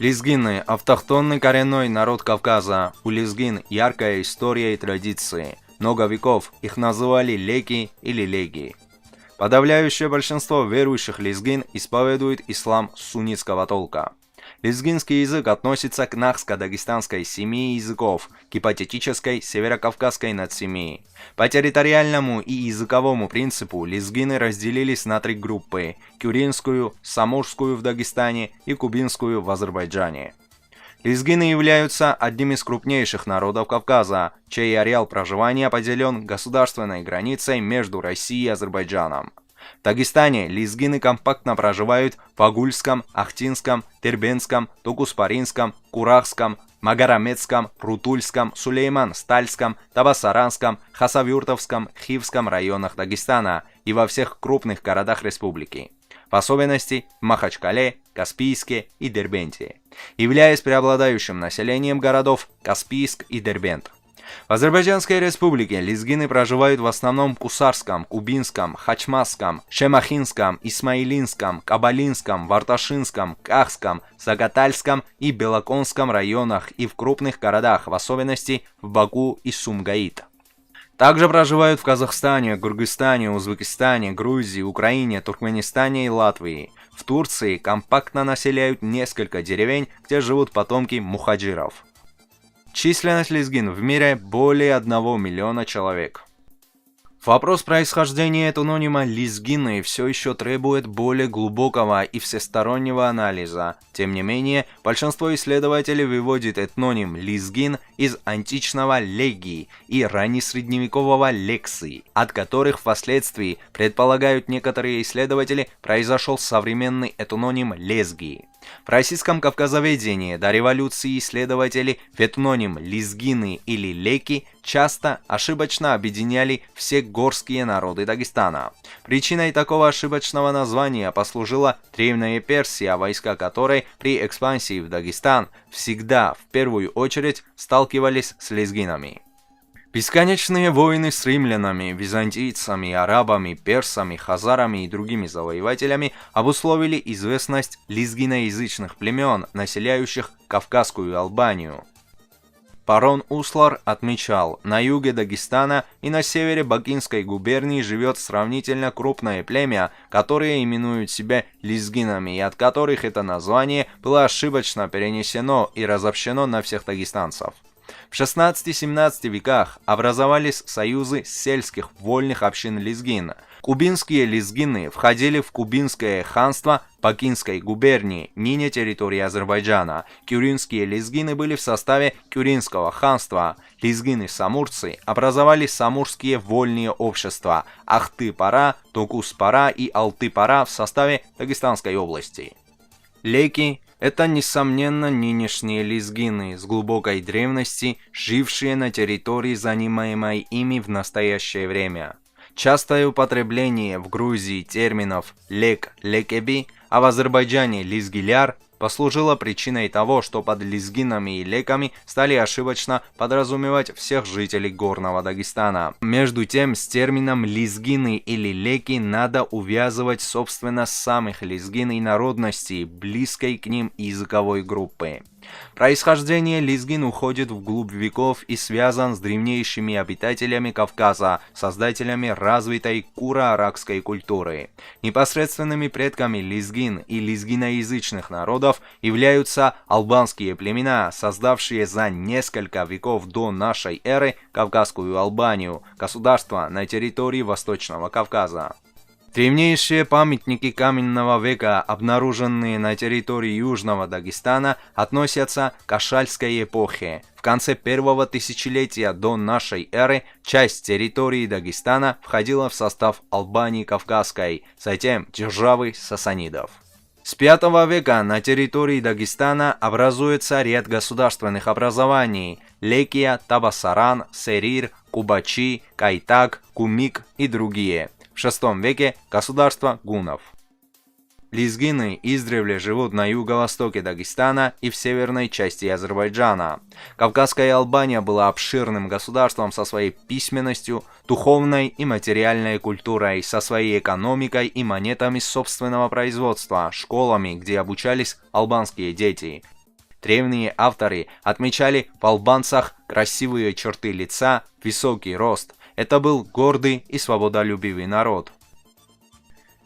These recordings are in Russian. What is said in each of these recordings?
Лезгины – автохтонный коренной народ Кавказа. У лезгин яркая история и традиции. Много веков их называли леки или леги. Подавляющее большинство верующих лезгин исповедует ислам суннитского толка. Лезгинский язык относится к нахско-дагестанской семье языков, к гипотетической северокавказской надсемьи. По территориальному и языковому принципу лезгины разделились на три группы – кюринскую, самурскую в Дагестане и кубинскую в Азербайджане. Лезгины являются одним из крупнейших народов Кавказа, чей ареал проживания поделен государственной границей между Россией и Азербайджаном. В Дагестане лезгины компактно проживают в Агульском, Ахтинском, Дербентском, Токуспаринском, Курахском, Магараметском, Рутульском, Сулейман-Стальском, Табасаранском, Хасавюртовском, Хивском районах Дагестана и во всех крупных городах республики. В особенности в Махачкале, Каспийске и Дербенте, являясь преобладающим населением городов Каспийск и Дербент. В Азербайджанской республике лезгины проживают в основном в Кусарском, Кубинском, Хачмасском, Шемахинском, Исмаилинском, Кабалинском, Варташинском, Кахском, Сагатальском и Белоконском районах и в крупных городах, в особенности в Баку и Сумгаит. Также проживают в Казахстане, Кыргызстане, Узбекистане, Грузии, Украине, Туркменистане и Латвии. В Турции компактно населяют несколько деревень, где живут потомки мухаджиров. Численность лезгин в мире более 1 миллиона человек. Вопрос происхождения этнонима лезгины все еще требует более глубокого и всестороннего анализа. Тем не менее, большинство исследователей выводит этноним лезгин из античного легии и раннесредневекового лекции, от которых впоследствии, предполагают некоторые исследователи, произошел современный этноним лезгии. В российском кавказоведении до революции исследователи в этноним лезгины или леки часто ошибочно объединяли все горские народы Дагестана. Причиной такого ошибочного названия послужила Древняя Персия, войска которой при экспансии в Дагестан всегда в первую очередь сталкивались с лезгинами. Бесконечные войны с римлянами, византийцами, арабами, персами, хазарами и другими завоевателями обусловили известность лезгиноязычных племен, населяющих Кавказскую Албанию. Барон Услар отмечал, на юге Дагестана и на севере Бакинской губернии живет сравнительно крупное племя, которое именуют себя лезгинами, и от которых это название было ошибочно перенесено и разобщено на всех дагестанцев. В 16-17 веках образовались союзы сельских вольных общин лезгин. Кубинские лезгины входили в Кубинское ханство Бакинской губернии, ныне территории Азербайджана. Кюринские лезгины были в составе Кюринского ханства. Лезгины-самурцы образовали самурские вольные общества Ахты-Пара, Токус-Пара и Алты-Пара в составе Дагестанской области. Леки – это, несомненно, нынешние лезгины с глубокой древности, жившие на территории, занимаемой ими в настоящее время. Частое употребление в Грузии терминов «лек», «лекеби», а в Азербайджане «лизгиляр» послужило причиной того, что под лезгинами и леками стали ошибочно подразумевать всех жителей горного Дагестана. Между тем, с термином лезгины или леки надо увязывать собственно самых лезгин и народностей, близкой к ним языковой группы. Происхождение лезгин уходит вглубь веков и связан с древнейшими обитателями Кавказа, создателями развитой куро-аракской культуры. Непосредственными предками лезгин и лезгиноязычных народов являются албанские племена, создавшие за несколько веков до нашей эры Кавказскую Албанию, государство на территории Восточного Кавказа. Древнейшие памятники каменного века, обнаруженные на территории Южного Дагестана, относятся к Ашальской эпохе. В конце первого тысячелетия до нашей эры часть территории Дагестана входила в состав Албании Кавказской, затем державы сасанидов. С V века на территории Дагестана образуется ряд государственных образований – Лекия, Табасаран, Серир, Кубачи, Кайтак, Кумик и другие. В VI веке – государство гуннов. Лезгины издревле живут на юго-востоке Дагестана и в северной части Азербайджана. Кавказская Албания была обширным государством со своей письменностью, духовной и материальной культурой, со своей экономикой и монетами собственного производства, школами, где обучались албанские дети. Древние авторы отмечали в албанцах красивые черты лица, высокий рост. Это был гордый и свободолюбивый народ.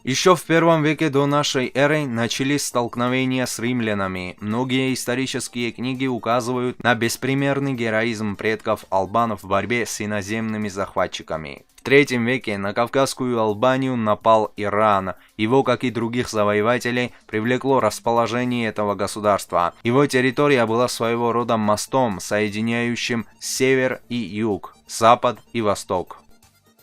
Еще в первом веке до нашей эры начались столкновения с римлянами. Многие исторические книги указывают на беспримерный героизм предков албанов в борьбе с иноземными захватчиками. В III веке на Кавказскую Албанию напал Иран. Его, как и других завоевателей, привлекло расположение этого государства. Его территория была своего рода мостом, соединяющим север и юг, запад и восток.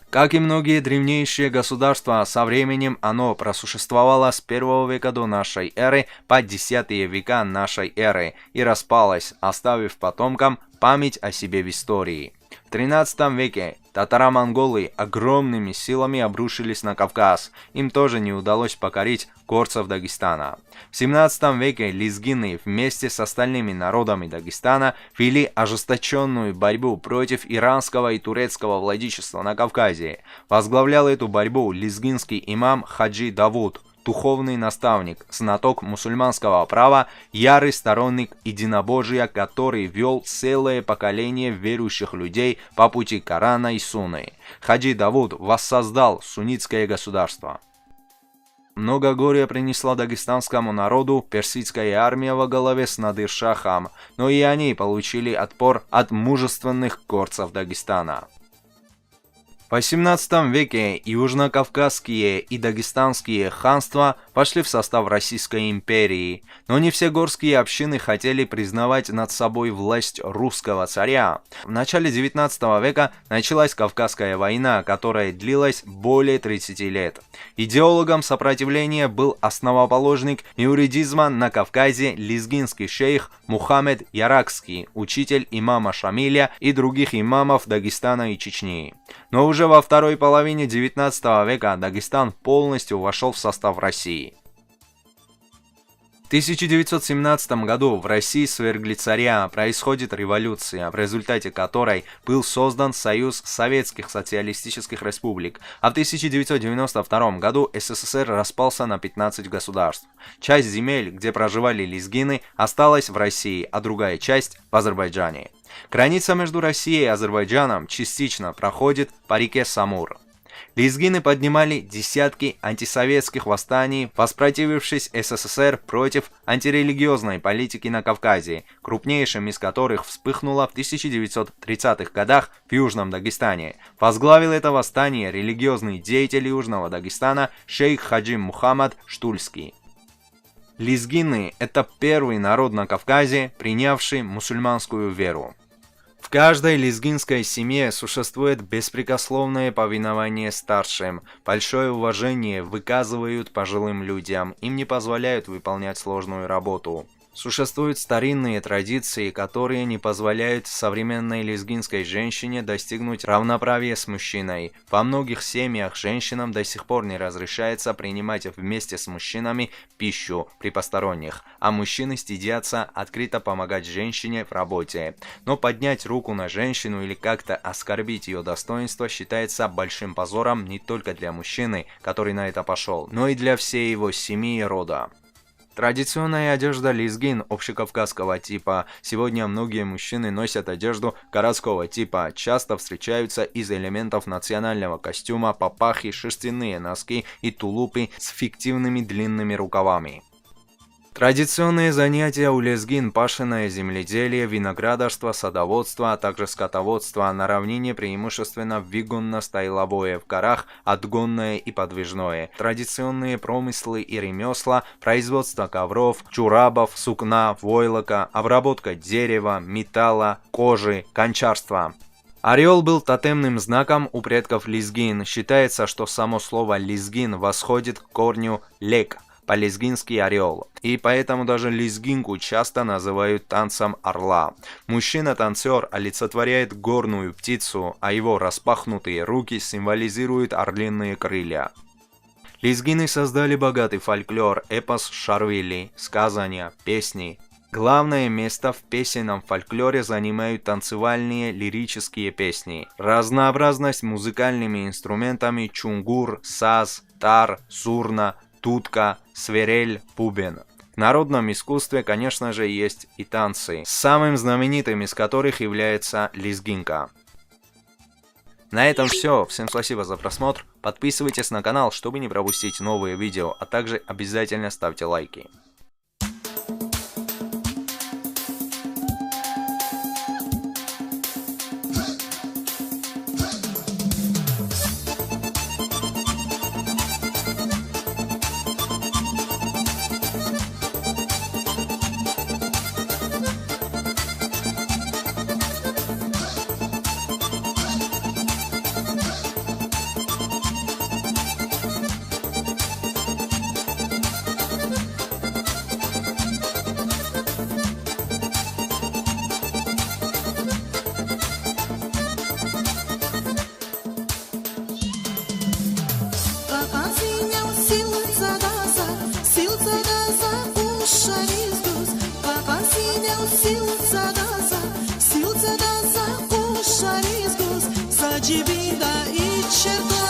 Как и многие древнейшие государства, со временем оно просуществовало с 1 века до нашей эры по 10 века нашей эры и распалось, оставив потомкам память о себе в истории. В XIII веке татаро-монголы огромными силами обрушились на Кавказ, им тоже не удалось покорить горцев Дагестана. В XVII веке лезгины вместе с остальными народами Дагестана вели ожесточенную борьбу против иранского и турецкого владычества на Кавказе. Возглавлял эту борьбу лезгинский имам Хаджи Давуд, духовный наставник, знаток мусульманского права, ярый сторонник единобожия, который вел целое поколение верующих людей по пути Корана и Сунны. Хаджи Давуд воссоздал суннитское государство. Много горя принесла дагестанскому народу персидская армия во главе с Надыр-Шахом, но и они получили отпор от мужественных горцев Дагестана. В XVIII веке южнокавказские и дагестанские ханства пошли в состав Российской империи, но не все горские общины хотели признавать над собой власть русского царя. В начале XIX века началась Кавказская война, которая длилась более 30 лет. Идеологом сопротивления был основоположник мюридизма на Кавказе лезгинский шейх Мухаммед Яракский, учитель имама Шамиля и других имамов Дагестана и Чечни. Но уже во второй половине XIX века Дагестан полностью вошел в состав России. В 1917 году в России свергли царя, происходит революция, в результате которой был создан Союз Советских Социалистических Республик, а в 1992 году СССР распался на 15 государств. Часть земель, где проживали лезгины, осталась в России, а другая часть в Азербайджане. Граница между Россией и Азербайджаном частично проходит по реке Самур. Лезгины поднимали десятки антисоветских восстаний, воспротивившись СССР против антирелигиозной политики на Кавказе, крупнейшим из которых вспыхнуло в 1930-х годах в Южном Дагестане. Возглавил это восстание религиозный деятель Южного Дагестана шейх Хаджи Мухаммад Штульский. Лезгины – это первый народ на Кавказе, принявший мусульманскую веру. В каждой лезгинской семье существует беспрекословное повинование старшим, большое уважение выказывают пожилым людям, им не позволяют выполнять сложную работу. Существуют старинные традиции, которые не позволяют современной лезгинской женщине достигнуть равноправия с мужчиной. Во многих семьях женщинам до сих пор не разрешается принимать вместе с мужчинами пищу при посторонних, а мужчины стыдятся открыто помогать женщине в работе. Но поднять руку на женщину или как-то оскорбить ее достоинство считается большим позором не только для мужчины, который на это пошел, но и для всей его семьи и рода. Традиционная одежда лезгин общекавказского типа. Сегодня многие мужчины носят одежду городского типа. Часто встречаются из элементов национального костюма папахи, шерстяные носки и тулупы с фиктивными длинными рукавами. Традиционные занятия у лезгин – пашенное земледелие, виноградарство, садоводство, а также скотоводство, на равнине преимущественно вигонно-стайловое, в горах – отгонное и подвижное. Традиционные промыслы и ремесла – производство ковров, чурабов, сукна, войлока, обработка дерева, металла, кожи, гончарство. Орел был тотемным знаком у предков лезгин. Считается, что само слово «лезгин» восходит к корню «лек», по-лезгински орел, и поэтому даже лезгинку часто называют танцем орла. Мужчина-танцор олицетворяет горную птицу, а его распахнутые руки символизируют орлиные крылья. Лезгины создали богатый фольклор, эпос Шарвили, сказания, песни. Главное место в песенном фольклоре занимают танцевальные лирические песни. Разнообразность музыкальными инструментами чунгур, саз, тар, сурна, тутка, свирель, бубен. В народном искусстве, конечно же, есть и танцы, самым знаменитым из которых является лезгинка. На этом все. Всем спасибо за просмотр. Подписывайтесь на канал, чтобы не пропустить новые видео, а также обязательно ставьте лайки. Dibinda içer